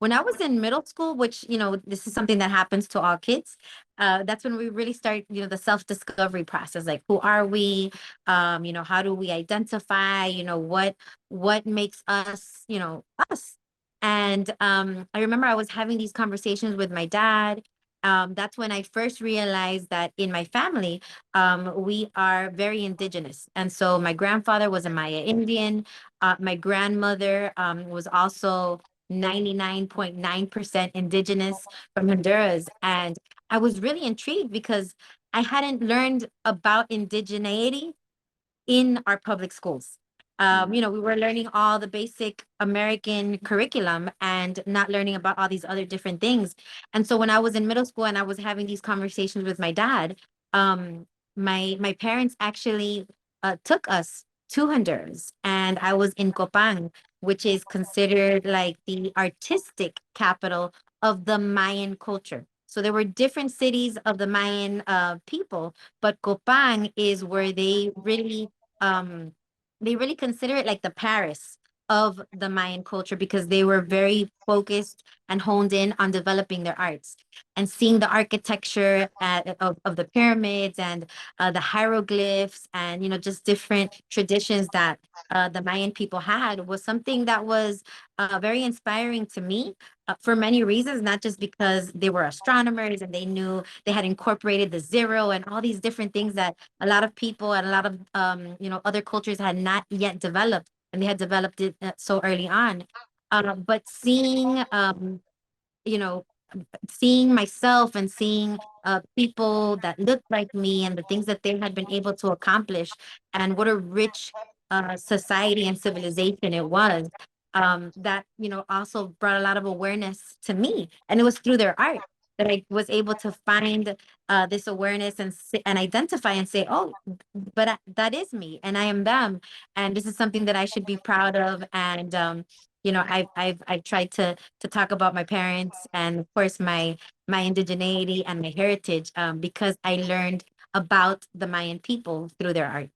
When I was in middle school, which, this is something that happens to all kids, that's when we really start, the self-discovery process. Like, who are we? How do we identify? What makes us, us? And I remember I was having these conversations with my dad. That's when I first realized that in my family, we are very indigenous. And so my grandfather was a Maya Indian. My grandmother was also 99.9% indigenous from Honduras. And I was really intrigued because I hadn't learned about indigeneity in our public schools. We were learning all the basic American curriculum and not learning about all these other different things. And so when I was in middle school and I was having these conversations with my dad, um, my parents actually took us to Honduras, and I was in Copan, which is considered like the artistic capital of the Mayan culture. So there were different cities of the Mayan people, but Copan is where um they really consider it like the Paris of the Mayan culture because they were very focused and honed in on developing their arts and seeing the architecture of the pyramids and the hieroglyphs and just different traditions that the Mayan people had was something that was very inspiring to me for many reasons, not just because they were astronomers and they knew they had incorporated the zero and all these different things that a lot of people and a lot of other cultures had not yet developed, and they had developed it so early on. But you know seeing myself and seeing people that looked like me and the things that they had been able to accomplish, and what a rich society and civilization it was, that also brought a lot of awareness to me, and it was through their art that I was able to find this awareness and identify and say, oh, but that is me and I am them, and this is something that I should be proud of. And I've tried to talk about my parents and of course my indigeneity and my heritage, because I learned about the Mayan people through their art.